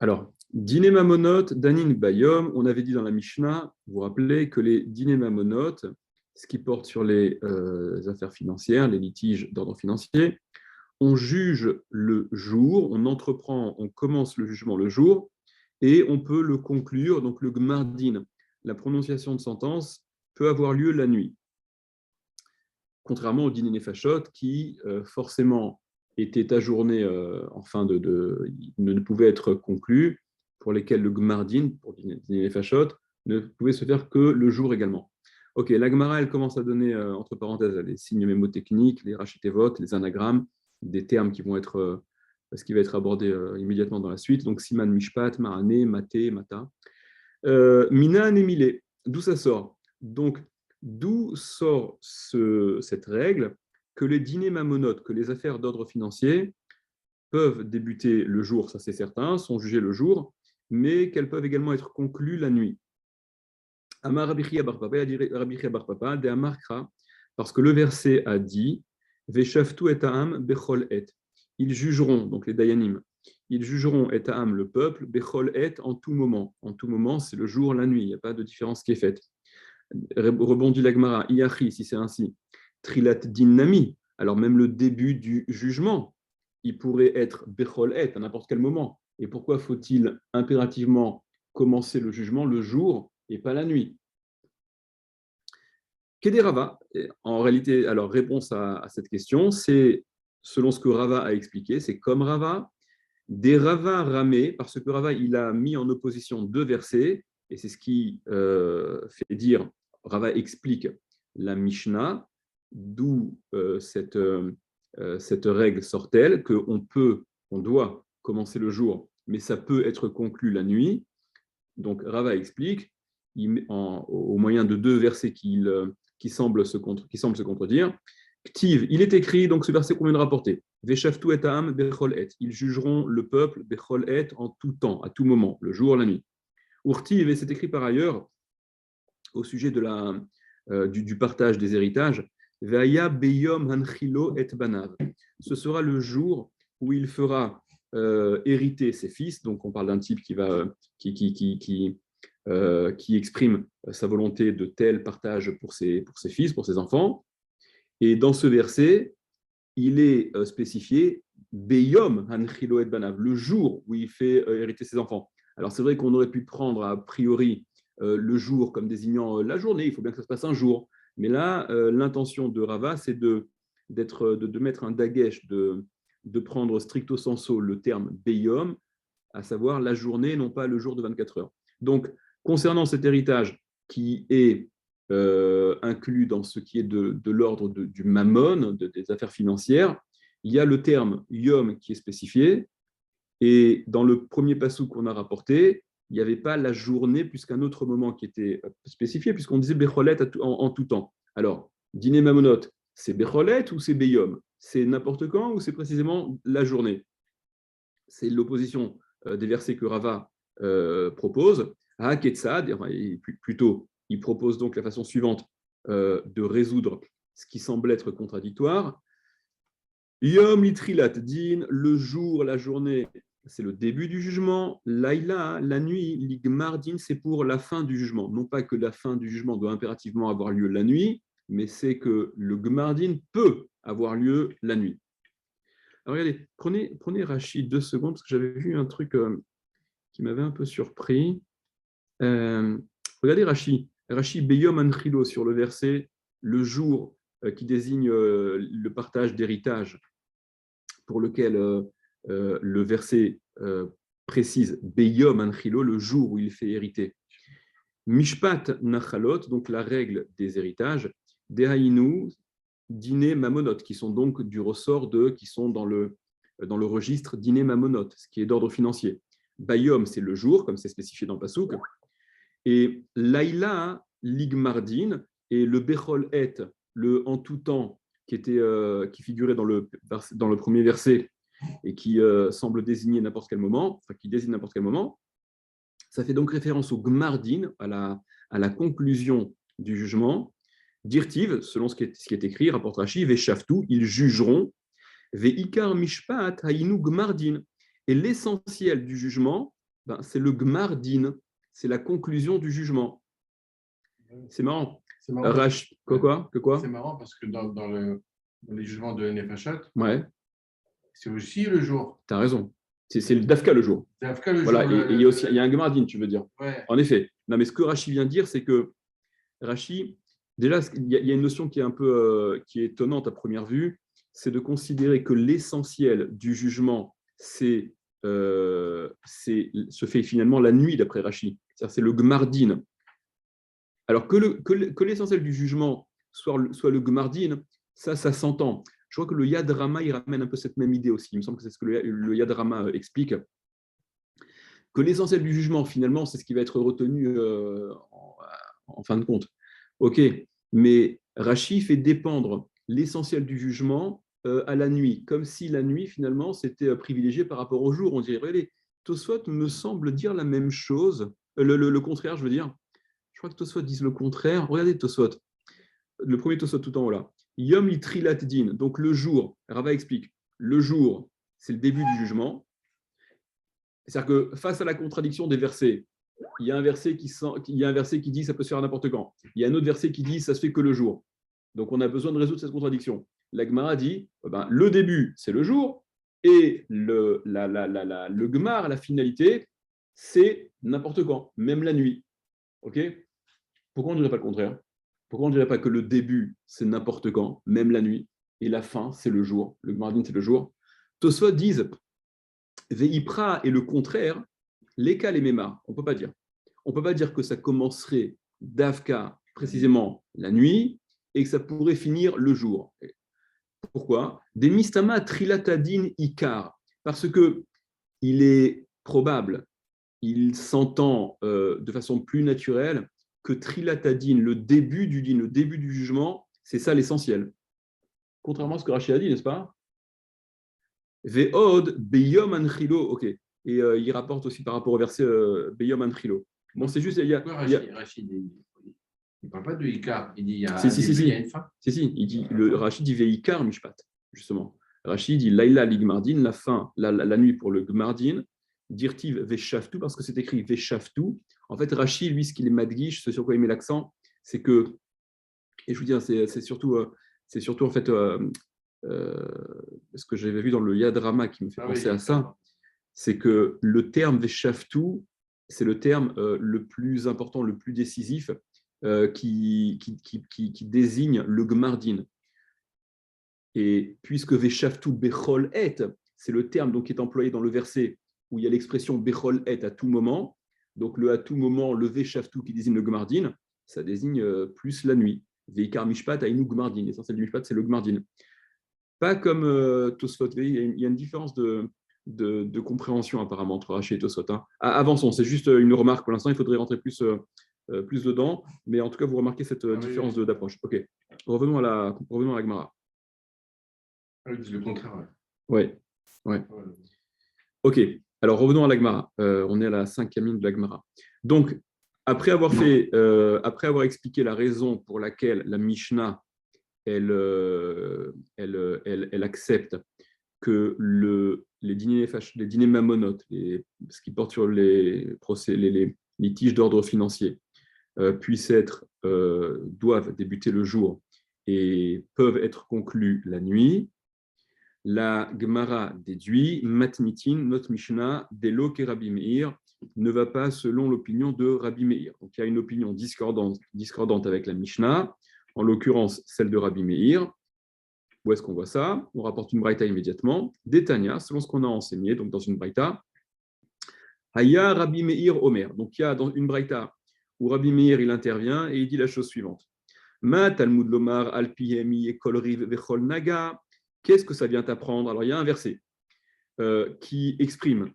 Alors, dîner mamonotes, danin bayom, on avait dit dans la Mishnah, vous vous rappelez que les dîners mamonotes, ce qui porte sur les affaires financières, les litiges d'ordre financier, on juge le jour, on entreprend, on commence le jugement le jour, et on peut le conclure, donc le gmardin, la prononciation de sentence, peut avoir lieu la nuit. Contrairement au dîner nefashot qui, forcément, était ajourné en fin ne pouvait être conclu, pour lesquels le gmardin, pour dîner nefashot, ne pouvait se faire que le jour également. Ok, la Gemara, elle commence à donner, entre parenthèses, les signes mémotechniques, les rachitevot, les anagrammes, des termes qui vont être, ce qui va être abordé immédiatement dans la suite. Donc, siman mishpat, marane, maté, mata. Mina anémilé, d'où ça sort? Donc, d'où sort cette règle que les dîners mamonotes, que les affaires d'ordre financier peuvent débuter le jour, ça c'est certain, sont jugées le jour, mais qu'elles peuvent également être conclues la nuit. Amar Rabbi Chia bar Papa, Rabbi Chia bar Papa, de Amar Kra, parce que le verset a dit Veshaftu et Aham bechol et. Ils jugeront, donc les Dayanim, ils jugeront et Aham, le peuple, bechol et, en tout moment. En tout moment, c'est le jour, la nuit, il n'y a pas de différence qui est faite. Rebondit l'Agmara, Iachi, si c'est ainsi, Trilat Dinami, alors même le début du jugement, il pourrait être bechol et à n'importe quel moment. Et pourquoi faut-il impérativement commencer le jugement le jour et pas la nuit? Qu'est Rava? En réalité, alors réponse à cette question, c'est selon ce que Rava a expliqué, c'est comme Rava, des Rava ramé, parce que Rava il a mis en opposition deux versets, et c'est ce qui fait dire, Rava explique la Mishnah, d'où cette règle sort-elle, on doit commencer le jour, mais ça peut être conclu la nuit. Donc Rava explique, au moyen de deux versets qui semblent se contredire. Ktiv, il est écrit, donc ce verset qu'on vient de rapporter. Veshaftu et Aham bechol et. Ils jugeront le peuple bechol et en tout temps, à tout moment, le jour, la nuit. Urtiv, et c'est écrit par ailleurs au sujet du partage des héritages. Veaya beyom hanchilo et banav. Ce sera le jour où il fera hériter ses fils. Donc on parle d'un type qui exprime sa volonté de tel partage pour ses fils, pour ses enfants. Et dans ce verset, il est spécifié Beyom Hanchilo et Banav, le jour où il fait hériter ses enfants. Alors c'est vrai qu'on aurait pu prendre a priori le jour comme désignant la journée, il faut bien que ça se passe un jour. Mais là, l'intention de Rava, c'est de mettre un dagesh, de prendre stricto sensu le terme Beyom, à savoir la journée, non pas le jour de 24 heures. Donc, concernant cet héritage qui est inclus dans ce qui est de l'ordre du mammon, des affaires financières, il y a le terme yom qui est spécifié, et dans le premier passou qu'on a rapporté, il n'y avait pas la journée plus qu'un autre moment qui était spécifié, puisqu'on disait becholet en tout temps. Alors, dîner mamonot, c'est becholet ou c'est beyom? C'est n'importe quand ou c'est précisément la journée? C'est l'opposition des versets que Rava propose. À Ketzad, plutôt, il propose donc la façon suivante de résoudre ce qui semble être contradictoire. Yom litrilat din, le jour, la journée, c'est le début du jugement. Laïla, la nuit, ligmardin, c'est pour la fin du jugement. Non pas que la fin du jugement doit impérativement avoir lieu la nuit, mais c'est que le gmardin peut avoir lieu la nuit. Alors regardez, prenez Rachid 2 secondes, parce que j'avais vu un truc qui m'avait un peu surpris. Regardez Rachid Beyom Anchilo sur le verset, le jour qui désigne le partage d'héritage, pour lequel le verset précise Beyom Anchilo, le jour où il fait hériter. Mishpat Nachalot, donc la règle des héritages, Dehainu, dîner mamonot, qui sont donc du ressort qui sont dans le registre dîner mamonot, ce qui est d'ordre financier. Bayom, c'est le jour, comme c'est spécifié dans le Passouk. Et Laïla, Ligmardin, et le Bechol Et, le en tout temps, qui figurait dans le premier verset et qui semble désigner n'importe quel moment, enfin qui désigne n'importe quel moment, ça fait donc référence au Gmardin, à la conclusion du jugement. Dirtiv, selon ce qui est écrit, rapporte Rashi, Veshaftu, ils jugeront, Veikar Mishpat Hainu Gmardin. Et l'essentiel du jugement, c'est le Gmar Din, c'est la conclusion du jugement. C'est marrant. C'est marrant. Quoi? C'est marrant parce que dans les jugements de Nefashot, Ouais, c'est aussi le jour. tu as raison. C'est le Dafka le jour. C'est Afka le Voilà, jour. et il y a un Gmar Din, tu veux dire. Ouais. En effet. Non, mais ce que Rashi vient de dire, c'est que Rashi, déjà, il y a une notion qui est un peu qui est étonnante à première vue, c'est de considérer que l'essentiel du jugement, se fait finalement la nuit, d'après Rashi. C'est-à-dire, c'est le Gmardin. Alors que l'essentiel du jugement soit le Gmardin, ça s'entend. Je crois que le Yad Rama, il ramène un peu cette même idée aussi. Il me semble que c'est ce que le Yad Rama explique. Que l'essentiel du jugement, finalement, c'est ce qui va être retenu en fin de compte. Ok, mais Rashi fait dépendre l'essentiel du jugement à la nuit, comme si la nuit, finalement, c'était privilégié par rapport au jour. On dirait, regardez, Tosfot me semble dire la même chose, le contraire, je veux dire. Je crois que Tosfot disent le contraire. Regardez Tosfot, le premier Tosfot tout en haut là. Yom litrilat din, donc le jour, Rava explique, le jour, c'est le début du jugement. C'est-à-dire que face à la contradiction des versets, il y a un verset qui dit que ça peut se faire n'importe quand. Il y a un autre verset qui dit que ça se fait que le jour. Donc on a besoin de résoudre cette contradiction. La Gemara dit le début, c'est le jour, et le Gemar, la finalité, c'est n'importe quand, même la nuit. Okay, pourquoi on ne dirait pas le contraire? Pourquoi on ne dirait pas que le début, c'est n'importe quand, même la nuit, et la fin, c'est le jour? Le Gemara dit c'est le jour. Tosfot disent Veipra est le contraire, l'éka les méma. On ne peut pas dire. On ne peut pas dire que ça commencerait d'Avka précisément la nuit et que ça pourrait finir le jour. Pourquoi? Des mistama trilatadin ikar. Parce que il est probable, il s'entend de façon plus naturelle que trilatadin, le début du din, le début du jugement, c'est ça l'essentiel. Contrairement à ce que Rachid a dit, n'est-ce pas? Ve'od beyom anchilo, ok. Et il rapporte aussi par rapport au verset beyom anchilo. Bon, c'est juste. Rachid, il ne parle pas de Icar, il dit il y a un début, il y a une fin. Si, il dit, Rachid dit Veikar Mishpat, justement. Rachid dit Laila Ligmardin, la fin, la nuit pour le Gmardin, Dirtiv Veshaftu, parce que c'est écrit Veshaftu. En fait, Rachid, lui, ce qu'il est madguiche, ce sur quoi il met l'accent, c'est que, et je vous dis, c'est surtout en fait ce que j'avais vu dans le Yad Rama qui me fait penser à ça, c'est que le terme Veshaftu, c'est le terme le plus important, le plus décisif, qui désigne le Gmardin. Et puisque Veshaftu Bechol Et, c'est le terme donc, qui est employé dans le verset où il y a l'expression Bechol Et à tout moment, donc le à tout moment, le Veshaftu qui désigne le Gmardin, ça désigne plus la nuit. Veikar Mishpat Ainu Gmardin, l'essentiel du Mishpat, c'est le Gmardin. Pas comme Tosfot, il y a une différence de compréhension apparemment entre Rashi et Tosfot. Hein. Avançons, c'est juste une remarque pour l'instant, il faudrait rentrer plus dedans, mais en tout cas, vous remarquez cette différence d'approche. Ok, revenons à la Gemara. Le contraire. Ouais. Ok, alors revenons à la Gemara. On est à la 5e ligne de la Gemara. Donc, après avoir expliqué la raison pour laquelle la Mishnah elle accepte que les dîners mammonotes, ce qui porte sur les litiges d'ordre financier, doivent débuter le jour et peuvent être conclus la nuit. La Gemara déduit, Matnitin, notre Mishnah, Delo ke Rabbi Meir, ne va pas selon l'opinion de Rabbi Meir. Donc il y a une opinion discordante avec la Mishnah, en l'occurrence celle de Rabbi Meir. Où est-ce qu'on voit ça? On rapporte une braïta immédiatement. Détania, selon ce qu'on a enseigné, donc dans une braïta, Haya Rabbi Meir Omer. Donc il y a dans une braïta où Rabbi Meir il intervient et il dit la chose suivante. Ma Talmud Lomar al Pihemi et Kolriv Vechol Naga. Qu'est-ce que ça vient t'apprendre? Alors il y a un verset qui exprime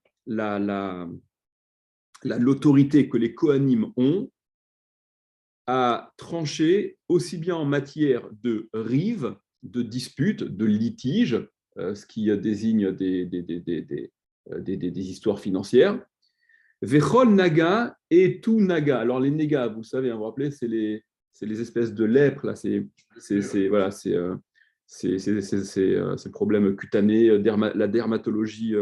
l'autorité que les Kohanim ont à trancher aussi bien en matière de rive, de dispute, de litige, ce qui désigne des histoires financières. Vechol naga et tout naga. Alors les nagas, vous savez, vous vous rappelez, c'est les espèces de lèpres, là, c'est problèmes cutanés, la dermatologie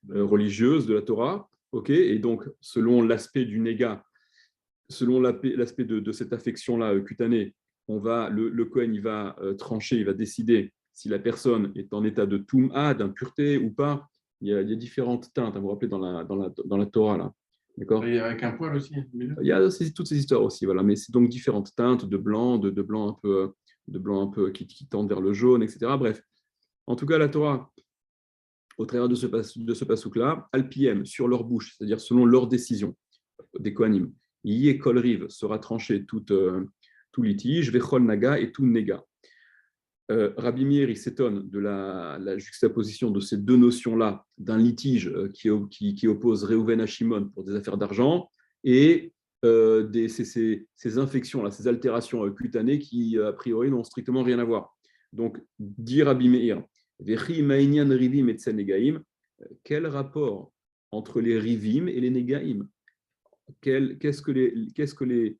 religieuse de la Torah. Ok, et donc, selon l'aspect du néga, selon l'aspect de cette affection-là cutanée, le Kohen il va trancher, il va décider si la personne est en état de Toum'a, d'impureté ou pas. Il y a différentes teintes, vous vous rappelez, dans la Torah, là. D'accord. Et avec un poil aussi. Il y a toutes ces histoires aussi, voilà. Mais c'est donc différentes teintes de blanc, de blanc un peu qui tendent vers le jaune, etc. Bref, en tout cas, la Torah, au travers de ce pasouk-là, Alpiem, sur leur bouche, c'est-à-dire selon leur décision des Kohanim, Yé Kol Riv sera tranché tout litige, Vechol Naga et tout Nega. Rabbi Meir, il s'étonne de la juxtaposition de ces deux notions-là, d'un litige qui oppose Réhouven à Shimon pour des affaires d'argent et ces infections-là, ces altérations cutanées qui, a priori, n'ont strictement rien à voir. Donc, dit Rabbi Meir, Vechi Ma'inyan Rivim et Negaim, quel rapport entre les Rivim et les Negaim? Qu'est-ce que les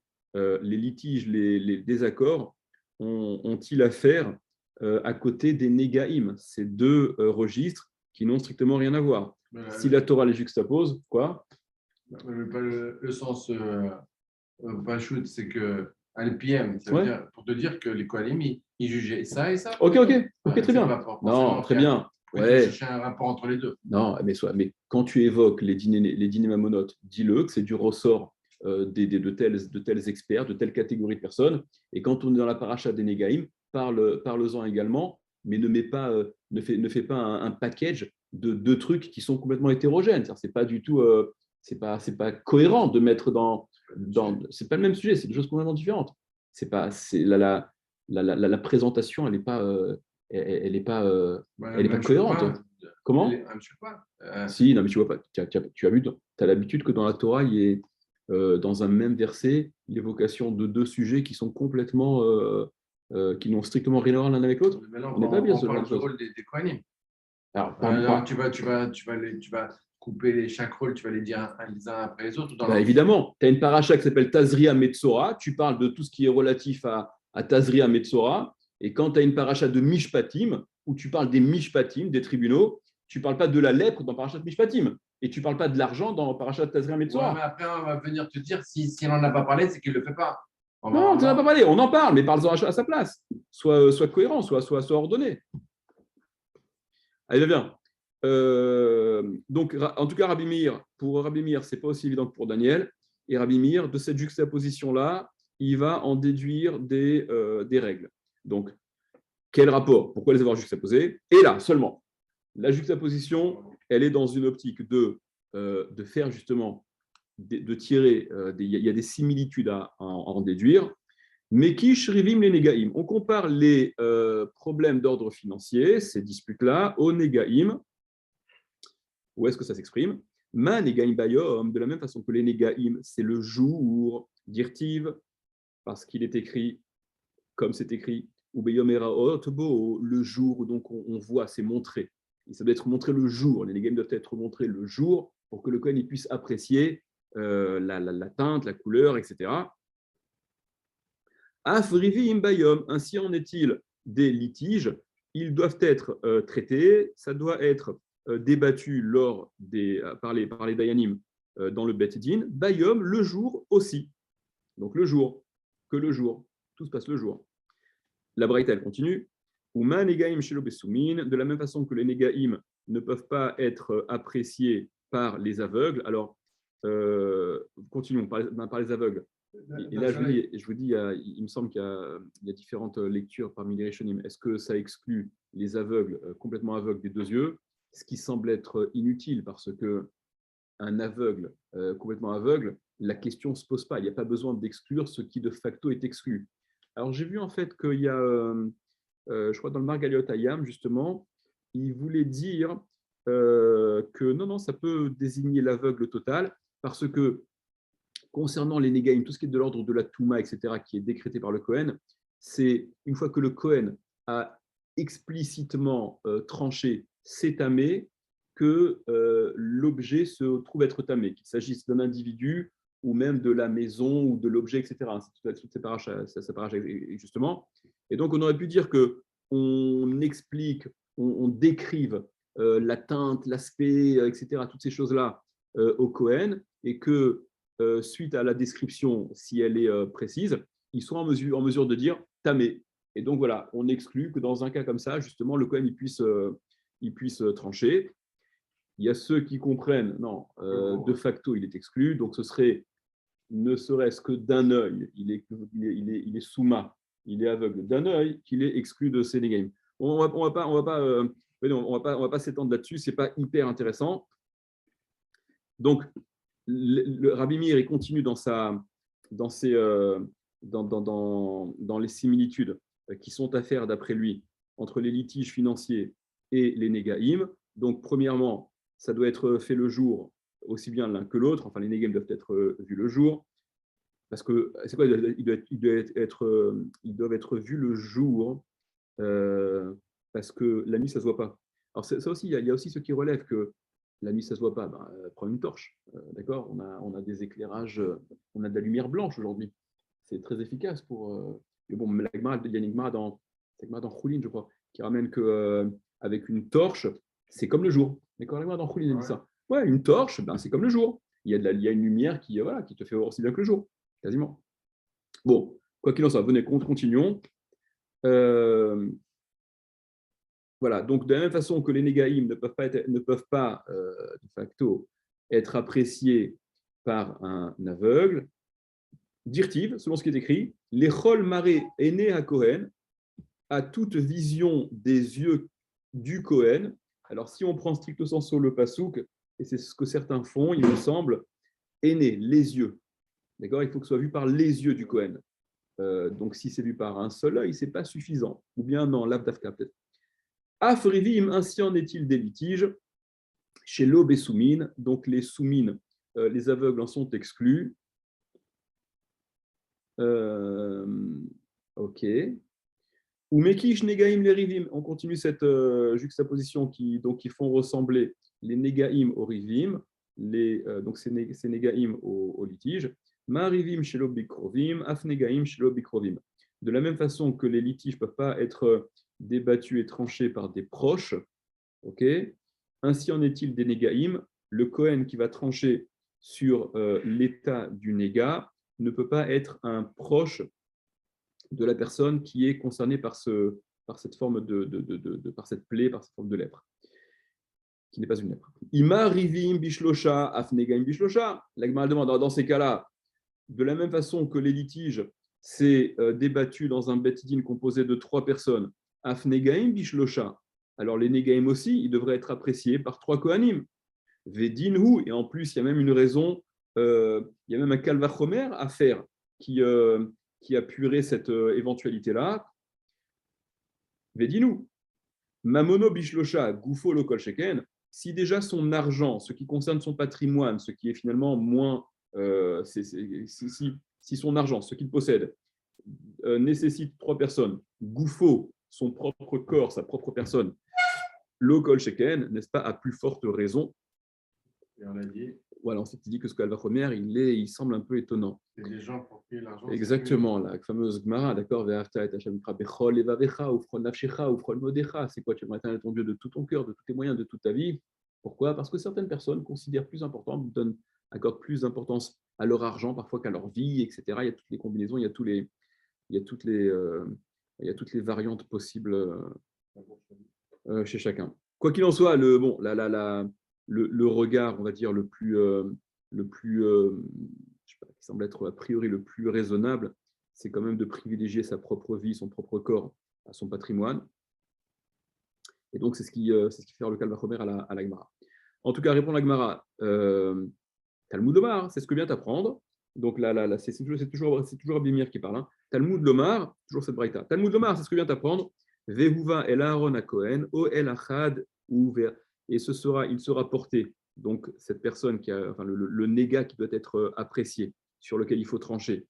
litiges, les désaccords ont-ils à faire à côté des Négaïm, ces deux registres qui n'ont strictement rien à voir. Si la Torah les juxtapose, quoi? Le sens Pachout, c'est que Alpiem, ça veut dire, pour te dire que les Kohanim, ils jugeaient ça et ça. Ok, très bien. Non, très bien. Ouais. Tu cherches un rapport entre les deux. Non, mais quand tu évoques les dîners mamonotes, dis-le que c'est du ressort de tels experts, de telles catégories de personnes. Et quand on est dans la paracha des Négaïm, parle-en également, mais ne fais pas un package de deux trucs qui sont complètement hétérogènes. C'est pas du tout, c'est pas cohérent de mettre c'est pas le même sujet, c'est des choses complètement différentes. C'est pas, la présentation, elle n'est pas, elle est pas cohérente. Comment? Si, non, mais tu vois pas. Tu as vu, tu as l'habitude que dans la Torah, il y ait dans un même verset l'évocation de deux sujets qui sont complètement qui n'ont strictement rien à voir l'un avec l'autre. On n'est pas bien sur le rôle des Kohanim. Alors, tu vas couper chaque rôle, tu vas les dire les uns après les autres. Évidemment, tu as une paracha qui s'appelle Tazria Metzora, tu parles de tout ce qui est relatif à Tazria Metzora, et quand tu as une paracha de Mishpatim, où tu parles des Mishpatim, des tribunaux, tu ne parles pas de la lèpre dans paracha de Mishpatim, et tu ne parles pas de l'argent dans paracha de Tazria Metzora. Ouais, mais après, on va venir te dire, s'il n'en a pas parlé, c'est qu'il ne le fait pas. Non, tu n'en as pas parlé, on en parle, mais parle-en à sa place. Sois cohérent, sois ordonné. Allez, viens. Donc, en tout cas, pour Rabbi Meir, ce n'est pas aussi évident que pour Daniel. Et Rabbi Meir, de cette juxtaposition-là, il va en déduire des règles. Donc, quel rapport? Pourquoi les avoir juxtaposés? Et là, seulement, la juxtaposition, elle est dans une optique de faire justement, de tirer, il y a des similitudes à en déduire. Mekish Rivim les Négaïm. On compare les problèmes d'ordre financier, ces disputes-là, aux Négaïm. Où est-ce que ça s'exprime? Ma Négaïm Bayom, de la même façon que les Négaïm, c'est le jour, d'Irtiv, parce qu'il est écrit, comme c'est écrit, ou Bayom Eraot, le jour, donc on voit, c'est montré. Et ça doit être montré le jour. Les Négaïm doivent être montrés le jour pour que le Kohen puisse apprécier la teinte, la couleur, etc. Afrivim Bayom, ainsi en est-il des litiges, ils doivent être traités, ça doit être débattu par les Dayanim dans le Bet Din, Bayom, le jour aussi. Donc le jour, tout se passe le jour. La Braïta, elle continue. Uma Negaim Shelo Besoumin, de la même façon que les Negaim ne peuvent pas être appréciés par les aveugles. Alors, continuons par les aveugles. Et là, je vous dis, il me semble qu'il y a différentes lectures parmi les Rishonim. Est-ce que ça exclut les aveugles, complètement aveugles des deux yeux, ce qui semble être inutile parce qu'un aveugle, complètement aveugle, la question ne se pose pas. Il n'y a pas besoin d'exclure ce qui de facto est exclu. Alors, j'ai vu en fait qu'il y a, je crois dans le Margaliot Hayam, justement, il voulait dire que non, ça peut désigner l'aveugle total parce que concernant les Négaïm, tout ce qui est de l'ordre de la Touma, etc., qui est décrété par le Kohen, c'est une fois que le Kohen a explicitement tranché c'est tamé, que l'objet se trouve être tamé, qu'il s'agisse d'un individu ou même de la maison ou de l'objet, etc. C'est toutes ces paraches, justement. Et donc, on aurait pu dire qu'on explique, on décrive la teinte, l'aspect, etc., toutes ces choses-là, au Kohen et que, suite à la description, si elle est précise, ils sont en mesure de dire tamé. Et donc voilà, on exclut que dans un cas comme ça, justement, le Kohen il puisse trancher. Il y a ceux qui comprennent, non, de facto, il est exclu, donc ce serait ne serait-ce que d'un œil, il est souma, il est aveugle d'un œil, qu'il est exclu de ces games. On va pas s'étendre là-dessus, c'est pas hyper intéressant. Donc, le Rabbi Meir, il continue dans les similitudes qui sont à faire d'après lui entre les litiges financiers et les négaïm. Donc, premièrement, ça doit être fait le jour, aussi bien l'un que l'autre. Enfin, les négaïm doivent être vus le jour. Parce que, c'est quoi, ils doivent être vus le jour parce que la nuit, ça ne se voit pas. Alors, ça aussi, il y a aussi ceux qui relèvent que la nuit, ça ne se voit pas. Prends une torche, d'accord, on a des éclairages, on a de la lumière blanche aujourd'hui. C'est très efficace pour. Mais bon, il y a une Gemara dans Choulin, je crois, qui ramène qu'avec une torche, c'est comme le jour. D'accord, la Gemara dans Choulin, elle dit ça. Ouais, une torche, c'est comme le jour. Il y a une lumière qui te fait voir aussi bien que le jour, quasiment. Bon, quoi qu'il en soit, venez, continuons. Voilà, donc de la même façon que les négaïm ne peuvent pas de facto être appréciés par un aveugle, dirtiv, selon ce qui est écrit, l'échol maré aîné à Kohen, à toute vision des yeux du Kohen. Alors si on prend stricto sensu le pasouk, et c'est ce que certains font, il me semble, aîné, les yeux. D'accord, il faut que ce soit vu par les yeux du Kohen. Donc si c'est vu par un seul œil, ce n'est pas suffisant. Ou bien non, l'avdafka peut-être. Afrivim, ainsi en est-il des litiges chez l'aube et soumine. Donc les soumines, les aveugles en sont exclus. Ok. Ou mekish negaim les rivim. On continue cette juxtaposition qui font ressembler les negaim aux rivim, donc ces negaim aux litiges. Ma rivim chez l'aube bikrovim, af negaim chez l'aube bikrovim. De la même façon que les litiges ne peuvent pas être débattus et tranchés par des proches, okay. Ainsi en est-il des négaïm. Le Kohen qui va trancher sur l'état du néga ne peut pas être un proche de la personne qui est concernée par cette forme par cette plaie, par cette forme de lèpre, qui n'est pas une lèpre. Ima rivim bishlosha af negaim bishlosha. La Gemara demande dans ces cas-là, de la même façon que les litiges, c'est débattu dans un bet din composé de 3 personnes, af negaim bishlosha. Alors les négaïm aussi, ils devraient être appréciés par 3 kohanim. Vedinhu, et en plus, il y a même une raison, il y a même un kalvachomer à faire qui appuierait cette éventualité-là. Vedinu. Mamono bishlosha, gufo lokol sheken. Si déjà son argent, ce qui concerne son patrimoine, ce qui est finalement moins. Si son argent, ce qu'il possède, nécessite 3 personnes, gufo, son propre corps, sa propre personne, lokol sheken, n'est-ce pas, à plus forte raison. Et on a dit. Voilà, ensuite il dit que ce qu'Alvachomer, il semble un peu étonnant. C'est des gens pour qui l'argent. Exactement, la fameuse Gemara, d'accord, c'est quoi, tu aimerais éternel ton Dieu de tout ton cœur, de tous tes moyens, de toute ta vie. Pourquoi? Parce que certaines personnes considèrent plus important, accordent plus d'importance à leur argent parfois qu'à leur vie, etc. Il y a toutes les combinaisons, il y a toutes les variantes possibles chez chacun. Quoi qu'il en soit, le regard, on va dire, le plus je sais pas, qui semble être a priori le plus raisonnable, c'est quand même de privilégier sa propre vie, son propre corps à son patrimoine. Et donc, c'est ce qui fait le Kalvachomer à la Gemara. En tout cas, répond la Gemara, Talmud Lomar, c'est ce que vient t'apprendre. Donc là, c'est toujours Abimir qui parle. Hein. Talmud Lomar, toujours cette braïta. Talmud Lomar, c'est ce que vient t'apprendre. Vehuva el Aaron a Kohen, o el Achad ou ver. Et il sera porté, donc cette personne le néga qui doit être apprécié, sur lequel il faut trancher,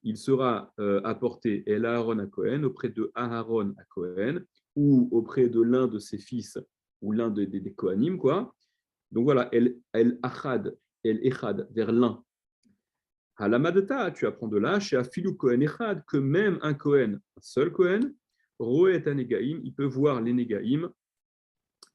il sera apporté el Aaron à Kohen, auprès de Aaron à Kohen, ou auprès de l'un de ses fils, ou l'un des Kohanim, quoi. Donc voilà, el Achad, el Echad, vers l'un. Halamadta, tu apprends de là, chez Afilu Kohen Echad, que même un Kohen, un seul Kohen, Roet Anegaim, il peut voir les Negaim,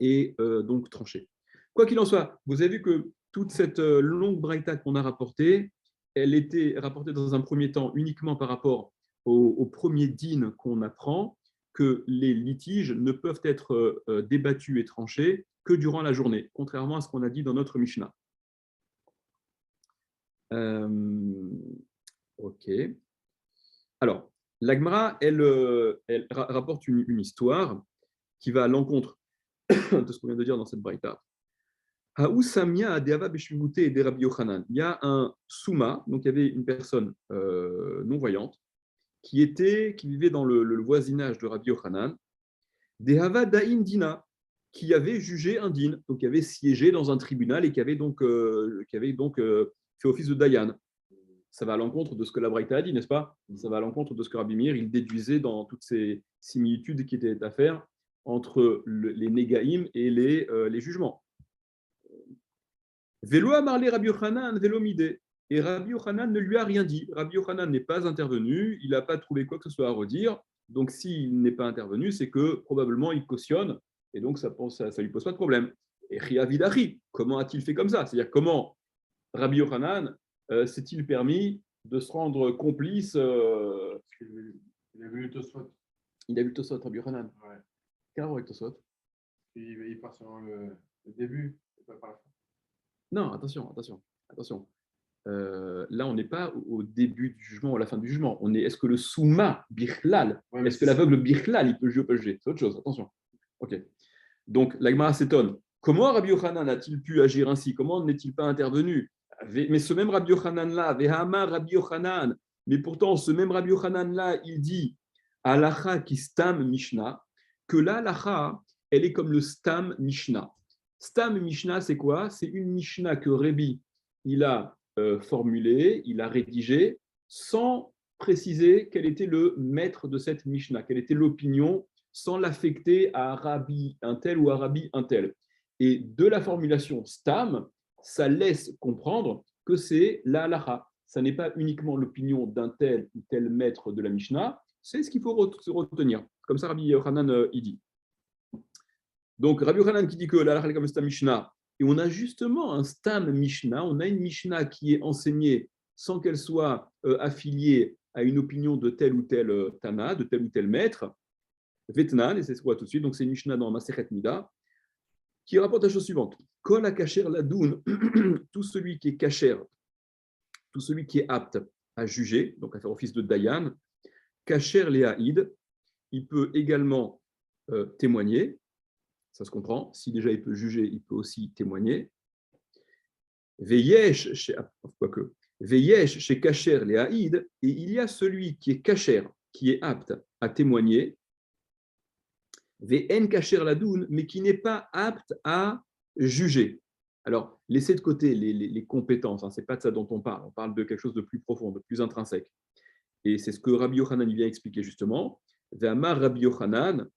et donc trancher. Quoi qu'il en soit, vous avez vu que toute cette longue braïta qu'on a rapportée, elle était rapportée dans un premier temps uniquement par rapport au premier din qu'on apprend, que les litiges ne peuvent être débattus et tranchés que durant la journée, contrairement à ce qu'on a dit dans notre Mishnah. Ok. Alors, l'Agmara, elle rapporte une histoire qui va à l'encontre de ce qu'on vient de dire dans cette braïta. Haousamia Deava Beshvivute et Rabbi Yochanan. Il y a un souma, donc il y avait une personne non-voyante qui vivait dans le voisinage de Rabbi Yochanan, Dehava Dain Dina, qui avait jugé un din, donc qui avait siégé dans un tribunal et qui avait donc fait office de Dayan. Ça va à l'encontre de ce que la Braïta a dit, n'est-ce pas? Ça va à l'encontre de ce que Rabbi Meir, il déduisait dans toutes ces similitudes qui étaient à faire entre les négaïm et les jugements. Vélo a marlé Rabbi Yochanan, vélo midé. Et Rabbi Yochanan ne lui a rien dit. Rabbi Yochanan n'est pas intervenu, il n'a pas trouvé quoi que ce soit à redire. Donc, s'il n'est pas intervenu, c'est que probablement il cautionne, et donc ça lui pose pas de problème. Et Riavidachi, comment a-t-il fait comme ça? C'est-à-dire, comment Rabbi Yochanan s'est-il permis de se rendre complice Il a vu le Tosfot. Il a vu le Tosfot, Rabbi Yochanan. Ouais. Quel rapport avec Tosfot? Il part sur le début, et pas par la fin. Non, attention. Là, on n'est pas au début du jugement ou à la fin du jugement. Est-ce que le souma bichlal, est-ce que l'aveugle bichlal, il peut juger ou pas juger? C'est autre chose, attention. Ok. Donc, l'Agmara s'étonne. Comment Rabbi Yochanan a-t-il pu agir ainsi? Comment n'est-il pas intervenu? Mais ce même Rabbi Yochanan-là, Vehama Rabbi Yochanan, mais pourtant, ce même Rabbi Yochanan-là, il dit Halacha qui stam Mishnah, que la halacha, elle est comme le stam Mishnah. Stam Mishnah, c'est quoi? C'est une Mishnah que Rabbi, il a formulée, il a rédigée, sans préciser quel était le maître de cette Mishnah, quelle était l'opinion, sans l'affecter à Rabbi un tel ou à Rabbi un tel. Et de la formulation stam, ça laisse comprendre que c'est la halacha. Ça n'est pas uniquement l'opinion d'un tel ou tel maître de la Mishnah, c'est ce qu'il faut retenir. Comme ça, Rabbi Yochanan, il dit. Donc, Rabbi Yochanan qui dit que la halacha est comme stam Mishnah, et on a justement un stam Mishnah, on a une Mishnah qui est enseignée sans qu'elle soit affiliée à une opinion de tel ou tel Tana, de tel ou tel maître, Vetnan, et c'est ce qu'on voit tout de suite, donc c'est une Mishnah dans Masechet Mida, qui rapporte la chose suivante. Kol ha-kasher ladoun, tout celui qui est kasher, tout celui qui est apte à juger, donc à faire office de Dayan, kasher le'aïd, il peut également témoigner, ça se comprend, si déjà il peut juger, il peut aussi témoigner. Veyesh, chez kasher le'aïd, et il y a celui qui est kasher, qui est apte à témoigner, V'en kasher ladoun, mais qui n'est pas apte à juger. Alors, laissez de côté les compétences, ce n'est pas de ça dont on parle de quelque chose de plus profond, de plus intrinsèque. Et c'est ce que Rabbi Yochanan vient expliquer justement. Ve'amar Rabbi Yochanan,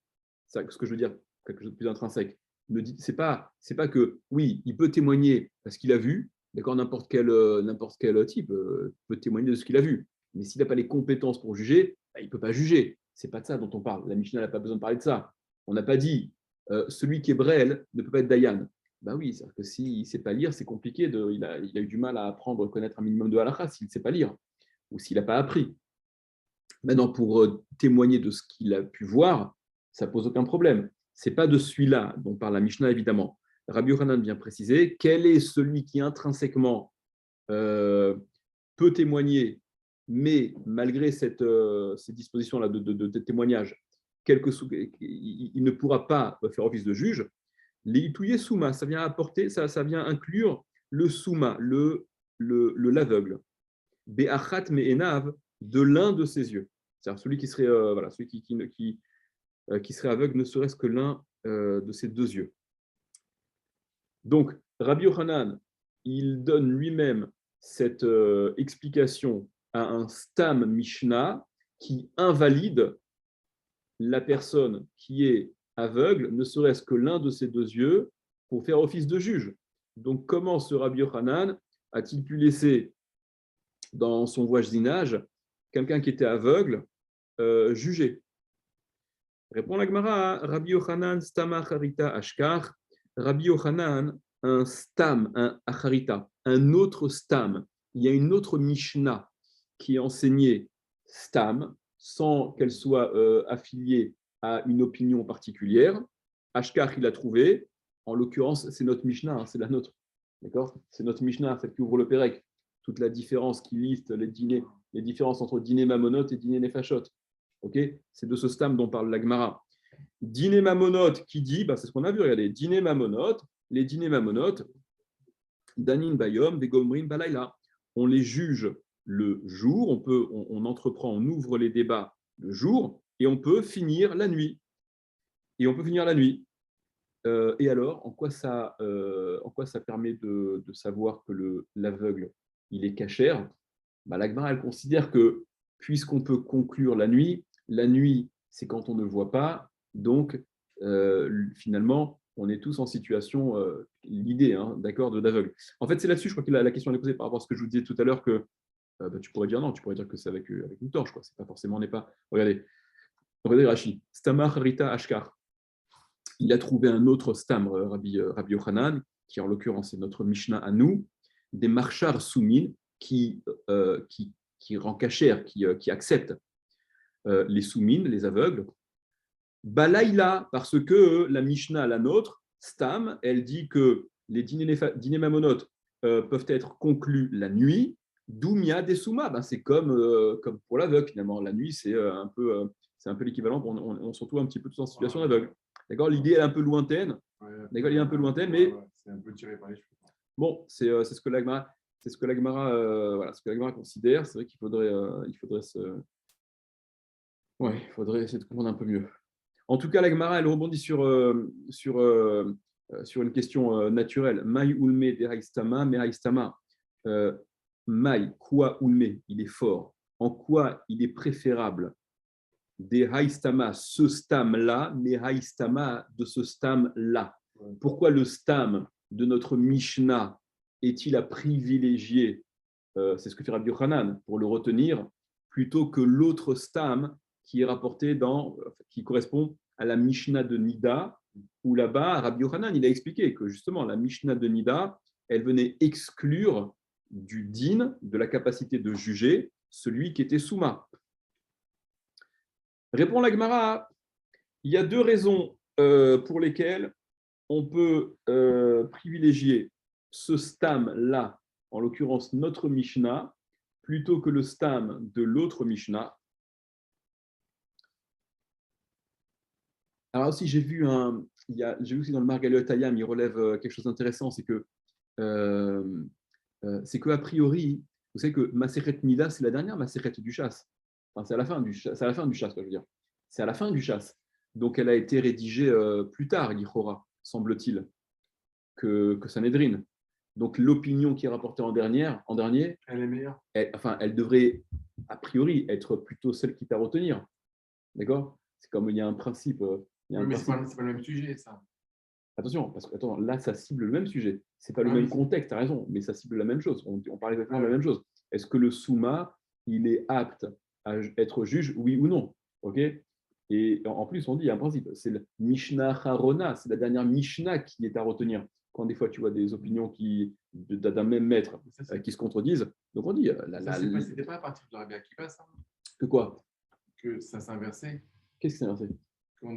ce que je veux dire, quelque chose de plus intrinsèque, c'est pas que, oui, il peut témoigner parce qu'il a vu, d'accord, n'importe quel type peut témoigner de ce qu'il a vu. Mais s'il n'a pas les compétences pour juger, il ne peut pas juger. Ce n'est pas de ça dont on parle. La Mishnah n'a pas besoin de parler de ça. On n'a pas dit celui qui est Brel ne peut pas être Dayan. Ben oui, c'est-à-dire que s'il ne sait pas lire, c'est compliqué. Il a eu du mal à apprendre, connaître un minimum de halakha s'il ne sait pas lire ou s'il n'a pas appris. Maintenant, pour témoigner de ce qu'il a pu voir, ça ne pose aucun problème. Ce n'est pas de celui-là dont parle la Mishnah, évidemment. Rabbi Yochanan vient préciser quel est celui qui intrinsèquement peut témoigner, mais malgré ces dispositions-là de témoignage, il ne pourra pas faire office de juge. L'itouye souma, ça vient inclure le souma, l'aveugle. Be'achat me'enav, de l'un de ses yeux. C'est-à-dire celui qui serait, qui serait aveugle, ne serait-ce que l'un de ses deux yeux. Donc, Rabbi Yochanan, il donne lui-même cette explication à un stam Mishnah qui invalide la personne qui est aveugle, ne serait-ce que l'un de ses deux yeux, pour faire office de juge. Donc, comment ce Rabbi Yochanan a-t-il pu laisser dans son voisinage quelqu'un qui était aveugle juger? Répond la Gemara, Rabbi Yochanan stama charita ashkar. Rabbi Yochanan, un stam, un acharita, un autre stam. Il y a une autre Mishnah qui est enseignée stam, sans qu'elle soit affiliée à une opinion particulière. Ashkar, il a trouvé. En l'occurrence, c'est notre Mishnah, hein, c'est la nôtre. D'accord? C'est notre Mishnah, celle qui ouvre le Pérec. Toute la différence qui liste les différences entre dîner mamonot et dîner nefashot. Okay, c'est de ce stam dont parle la Gemara. Dîner mamonot qui dit, c'est ce qu'on a vu, regardez, dîner mamonot, les dîners mamonot, danin bayom, begomrim balayla. On les juge le jour, on entreprend, on ouvre les débats le jour et on peut finir la nuit. Et alors, en quoi ça permet de savoir que l'aveugle, il est cachère? La Gemara, elle considère que puisqu'on peut conclure la nuit, c'est quand on ne voit pas, donc finalement, on est tous en situation, l'idée, d'accord, d'aveugle. En fait, c'est là-dessus, je crois que la question est posée par rapport à ce que je vous disais tout à l'heure, que tu pourrais dire non, tu pourrais dire que c'est avec une torche, quoi. C'est pas forcément, on n'est pas. Regardez Rashi, Stamar Rita Ashkar. Il a trouvé un autre stam, Rabbi Yochanan, qui en l'occurrence est notre Mishnah à nous, des marchars soumin qui rend cachère, qui acceptent les soumines, les aveugles. Balaïla, parce que la Mishnah, la nôtre, stam, elle dit que les dîners mamonotes peuvent être conclus la nuit, doumia des souma. C'est comme pour l'aveugle, finalement. La nuit, c'est un peu l'équivalent, on se retrouve un petit peu tous en situation d'aveugle. D'accord, l'idée est un peu lointaine. D'accord, elle est un peu lointaine, mais c'est un peu tiré par les cheveux. Bon, c'est ce que la Gemara considère. C'est vrai qu'il faudrait essayer de comprendre un peu mieux. En tout cas, la Gemara, elle rebondit sur une question naturelle. Mai ulme de haistama, me haistama. Mai, quoi ulme, il est fort. En quoi il est préférable des haïstama, ce stam-là, mais haïstama de ce stam-là. Pourquoi le stam de notre Mishnah est-il à privilégier, c'est ce que fait Rabbi Yochanan, pour le retenir, plutôt que l'autre stam qui est rapporté qui correspond à la Mishnah de Nida, où là-bas, Rabbi Yochanan, il a expliqué que justement, la Mishnah de Nida, elle venait exclure du din, de la capacité de juger, celui qui était souma. Répond la Gemara, il y a deux raisons pour lesquelles on peut privilégier ce stam-là, en l'occurrence notre Mishnah, plutôt que le stam de l'autre Mishnah. Alors aussi, j'ai vu aussi dans le Margaliot Hayam, il relève quelque chose d'intéressant, c'est que a priori, vous savez que Maseret Nida, c'est la dernière Maseret du chasse. Enfin, c'est à la fin du chasse, je veux dire. C'est à la fin du chasse. Donc, elle a été rédigée plus tard, l'Ichora, semble-t-il, que Sanhedrin. Donc, l'opinion qui est rapportée en dernier, elle est meilleure. Elle devrait, a priori, être plutôt celle qui t'a à retenir. D'accord? C'est comme il y a un principe. Mais ce n'est pas le même sujet, ça. Attention, parce que là, ça cible le même sujet. Ce n'est pas le même contexte, tu as raison, mais ça cible la même chose. On parle exactement de la même chose. Est-ce que le Souma, il est apte à être juge, oui ou non? Ok. Et en plus, on dit, il y a un principe, c'est le Mishnah Harona, c'est la dernière Mishnah qui est à retenir. Quand des fois, tu vois des opinions d'un même maître qui se contredisent, donc on dit… C'était pas à partir de Rabbi Akiva, ça? Que quoi? Que ça s'inversait. Qu'est-ce qui s'est inversé? Qu'on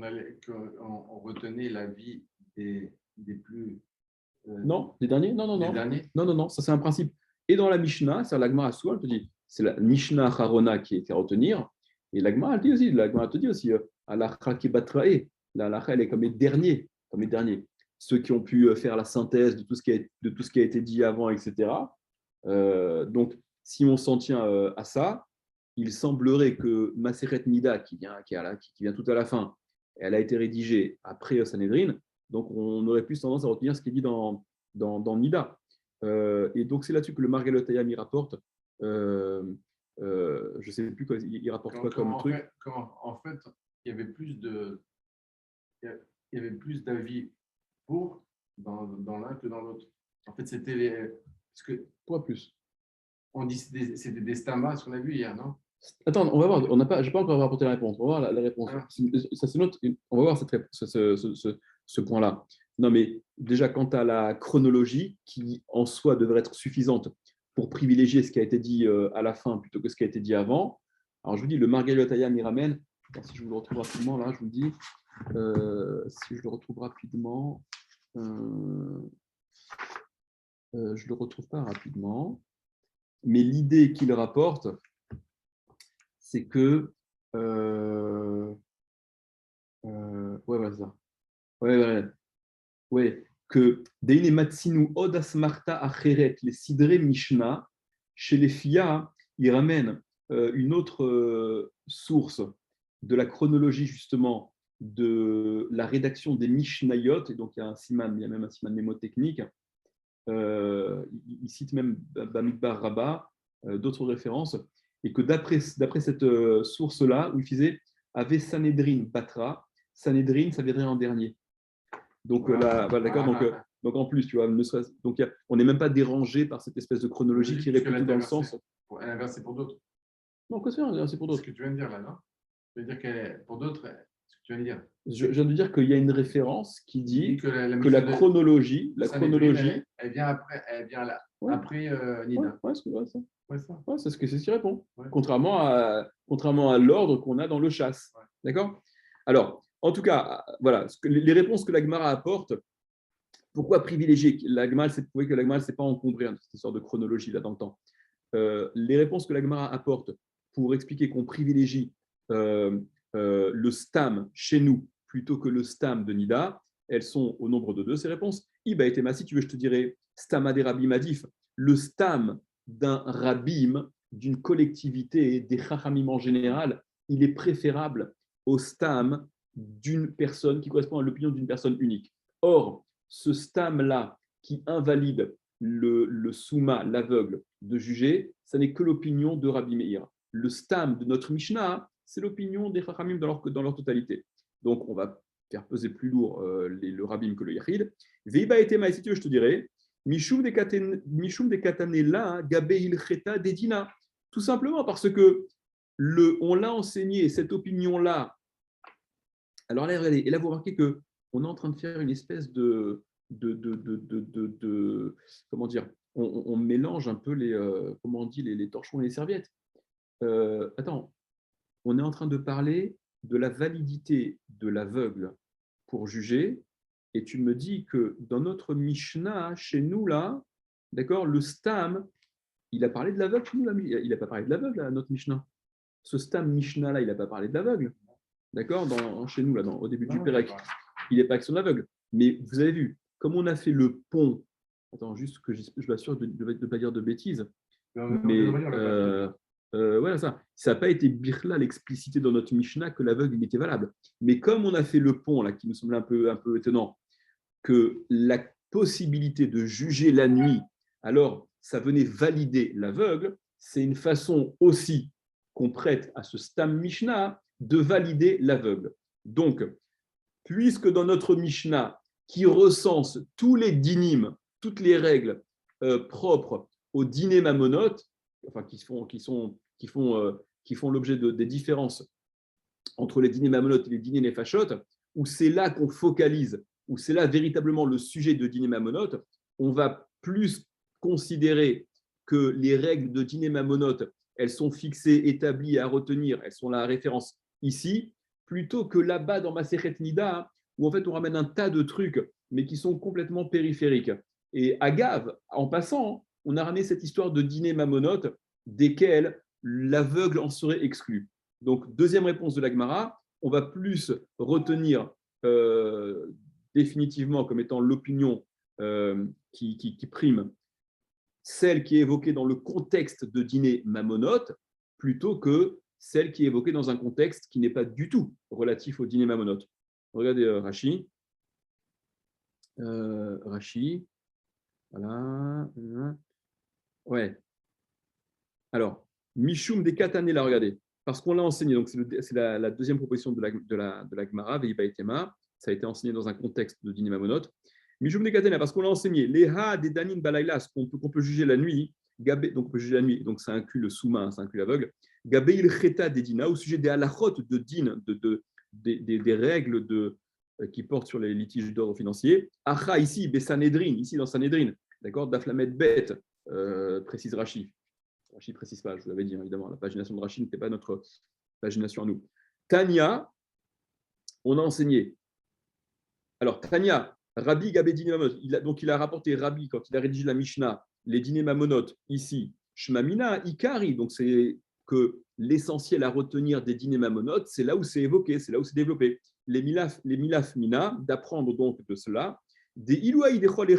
retenait l'avis des plus… Non, des derniers? Non. Derniers? Non, ça c'est un principe. Et dans la Mishnah, c'est la Gemara Soua, elle te dit, c'est la Mishnah Harona qui est à retenir. Et la Gemara te dit aussi, Alacha Kibatrae, la Alacha, elle est comme les derniers. Ceux qui ont pu faire la synthèse de tout ce qui a été dit avant, etc. Donc, si on s'en tient à ça, il semblerait que Maseret Nida, qui vient tout à la fin, elle a été rédigée après Sanhedrin, donc on aurait plus tendance à retenir ce qui est dit dans Nida. Et donc c'est là-dessus que le Margalot Hayam y rapporte. Je ne sais plus quoi, il rapporte quoi comme truc. En fait, il y avait plus d'avis pour dans l'un que dans l'autre. En fait, c'était Quoi plus? On dit c'était des stamas, ce qu'on a vu hier, non? Attends, on va voir. J'ai pas encore rapporté la réponse. On va voir la réponse. Ça, c'est on va voir ce point-là. Non, mais déjà, quant à la chronologie, qui en soi devrait être suffisante pour privilégier ce qui a été dit à la fin plutôt que ce qui a été dit avant. Alors, je vous dis, le Margaliot Hayam, il ramène, si je vous le retrouve rapidement, là, je vous le dis, si je le retrouve rapidement, je ne le retrouve pas rapidement, mais l'idée qu'il rapporte, c'est que, ouais, ça. Ouais, que Deine Matsinu Odas Marta Acheret, les Sidre Mishnah, chez les Fia, il ramène une autre source de la chronologie justement de la rédaction des Mishnayot, et donc il y a un siman, il y a même un siman mémotechnique. Il cite même Bamidbar Rabbah, d'autres références, et que d'après cette source-là, où il faisait Ave Sanhedrin Batra, Sanhedrin, ça viendrait en dernier. Donc là, voilà, d'accord. Donc en plus, tu vois, donc on n'est même pas dérangé par cette espèce de chronologie qui irait plutôt dans le sens. Elle est inversée pour d'autres. Non, quoi, c'est pour d'autres. C'est ce que tu viens de dire là, non? Tu veux dire qu'elle pour d'autres, ce que tu viens de dire. Je viens de dire qu'il y a une référence qui dit que la chronologie, elle vient après, là, après Nida. Ouais, c'est ça. Ouais, c'est ce qui répond. Ouais. Contrairement à l'ordre qu'on a dans le chasse. Ouais. D'accord. Alors, en tout cas, voilà, les réponses que la Gemara apporte. Pourquoi privilégier la Gemara? C'est prouver que la Gemara ne s'est pas encombrée de cette histoire de chronologie là dans le temps. Les réponses que la Gemara apporte pour expliquer qu'on privilégie le stam chez nous plutôt que le stam de Nida, elles sont au nombre de deux, ces réponses. Iba et Tema, si tu veux, je te dirais stam des rabim adif, le stam d'un rabim, d'une collectivité, des chachamim en général, il est préférable au stam d'une personne qui correspond à l'opinion d'une personne unique. Or, ce stam-là qui invalide le souma, l'aveugle, de juger, ça n'est que l'opinion de Rabbi Meir. Le stam de notre Mishnah, c'est l'opinion des Chachamim dans leur totalité. Donc, on va faire peser plus lourd le Rabbim que le Yachid. Veiba et Tema, si tu veux, je te dirais, Mishum de Katanela, Gabeil Cheta Dedina. Tout simplement parce que on l'a enseigné, cette opinion-là. Alors là, regardez, et là, vous remarquez qu'on est en train de faire une espèce de comment dire, on mélange un peu comment on dit, les torchons et les serviettes. Attends, on est en train de parler de la validité de l'aveugle pour juger, et tu me dis que dans notre Mishnah, chez nous là, d'accord, le stam, il a parlé de l'aveugle chez nous, là, il n'a pas parlé de l'aveugle à notre Mishnah. Ce stam Mishnah là, il n'a pas parlé de l'aveugle, d'accord, chez nous là, au début du Pérec, il n'est pas avec son aveugle. Mais vous avez vu, comme on a fait le pont, attends, juste que je m'assure de ne pas dire de bêtises, mais voilà, ça n'a pas été birla l'explicité dans notre Mishnah que l'aveugle était valable. Mais comme on a fait le pont, là, qui nous semble un peu étonnant, que la possibilité de juger la nuit, alors ça venait valider l'aveugle, c'est une façon aussi qu'on prête à ce Stam Mishnah de valider l'aveugle. Donc, puisque dans notre Mishnah, qui recense tous les dinim, toutes les règles propres au dîner mamonote, enfin qui font l'objet des différences entre les dîners mamonotes et les dîners nefashot, où c'est là qu'on focalise, où c'est là véritablement le sujet de dîner mamonote, on va plus considérer que les règles de dîner mamonote, elles sont fixées, établies à retenir, elles sont la référence ici, plutôt que là-bas dans Masechet Nida, où en fait on ramène un tas de trucs, mais qui sont complètement périphériques. Et à Gave, en passant, on a ramené cette histoire de dîner mamonote, desquels l'aveugle en serait exclu. Donc, deuxième réponse de la Gemara, on va plus retenir définitivement comme étant l'opinion qui prime, celle qui est évoquée dans le contexte de dîner mamonote, plutôt que celle qui est évoquée dans un contexte qui n'est pas du tout relatif au dîner mamonote. Regardez Rashi. Rashi. Voilà. Ouais. Alors, Mishum des Katanela, regardez. Parce qu'on l'a enseigné, donc c'est la deuxième proposition de la Gemara, Veiba et Tema. Ça a été enseigné dans un contexte de dîner mamonote. Mishum des Katanela, parce qu'on l'a enseigné. Leha des Danin Balaylas, qu'on peut juger la nuit. Gabé, donc on peut juger la nuit, donc ça inclut le souma, ça inclut l'aveugle. Gabé il Cheta des Dina, au sujet des halachot de din, des règles qui portent sur les litiges d'ordre financier. Acha ici, Bessanedrin, ici dans Sanhedrin, d'accord, Daflamet Bet, précise Rashi. Rashi ne précise pas, je vous l'avais dit, évidemment, la pagination de Rashi n'était pas notre pagination à nous. Tania, on a enseigné. Alors, Tania, Rabbi Gabé Diné Mamonot, donc il a rapporté Rabbi, quand il a rédigé la Mishnah, les Diné Mamonot, ici, Shmamina, Ikari, donc c'est que l'essentiel à retenir des Diné Mamonot, c'est là où c'est évoqué, c'est là où c'est développé. Les Milaf Mina, d'apprendre donc de cela, des Ilouaï, des Chol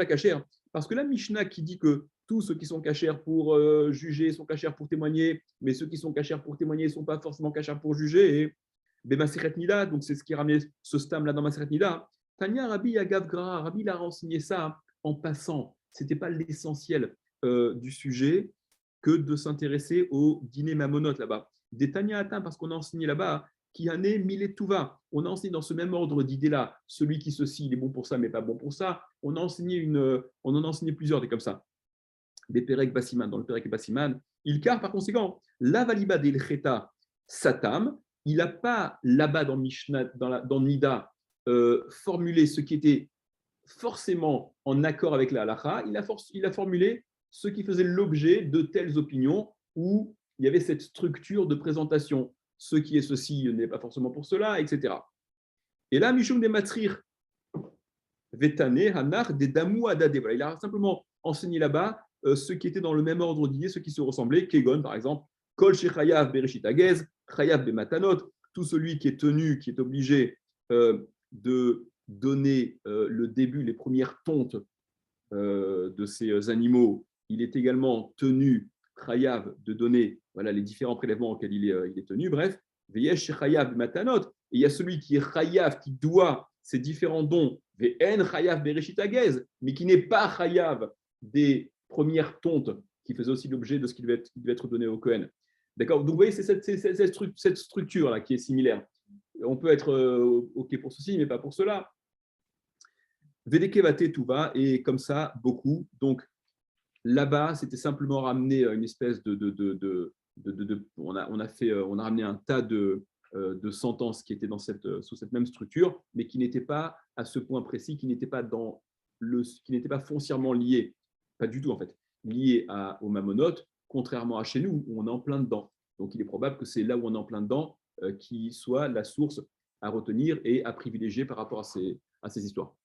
Akacher, parce que la Mishnah qui dit que tous ceux qui sont cachers pour juger sont cachers pour témoigner, mais ceux qui sont cachers pour témoigner ne sont pas forcément cachers pour juger, et Maseret Nida, donc c'est ce qui ramenait ce stam-là dans Maseret Nida. Tania Rabbi Agav Gra, Rabbi l'a renseigné ça en passant. Ce n'était pas l'essentiel du sujet que de s'intéresser au dîner mamonot là-bas. Des Tania Atin, parce qu'on a enseigné là-bas, qui en est mille et touva. On a enseigné dans ce même ordre d'idées-là, celui qui ceci, il est bon pour ça, mais pas bon pour ça. On en a enseigné plusieurs des comme ça. Des Perek Bassiman, dans le Perek Bassiman. Il car par conséquent, la valiba del Cheta Satam, il n'a pas là-bas dans Mishnah, dans Nida, formulé ce qui était forcément en accord avec la halakha, il a formulé ce qui faisait l'objet de telles opinions où il y avait cette structure de présentation. Ce qui est ceci n'est pas forcément pour cela, etc. Et là, Mishum de Matrir, Vetane, Hanar, des Damou Adade. Voilà, il a simplement enseigné là-bas ceux qui étaient dans le même ordre d'idées, ceux qui se ressemblaient. Kegon, par exemple, Kol Shechayav Bereshit Agez, Chayav Bematanot, tout celui qui est tenu, qui est obligé de donner le début, les premières tontes de ces animaux, il est également tenu, Chayav, de donner les différents prélèvements auxquels il est tenu. Bref, Veyesh Chayav Matanot, et il y a celui qui est Chayav, qui doit ces différents dons, Ve'en Chayav Bereshit Agez, mais qui n'est pas Chayav des premières tontes, qui faisait aussi l'objet de ce qui devait être donné au Kohen. D'accord. Donc vous voyez, c'est cette structure-là qui est similaire. On peut être OK pour ceci, mais pas pour cela. Vedekevate tout va, et comme ça, beaucoup. Donc là-bas, c'était simplement ramener une espèce on a ramené un tas de sentences qui étaient sous cette même structure, mais qui n'étaient pas à ce point précis, qui n'étaient pas foncièrement liées, pas du tout en fait, liées aux mamonotes, contrairement à chez nous où on est en plein dedans. Donc il est probable que c'est là où on est en plein dedans qui soit la source à retenir et à privilégier par rapport à ces histoires.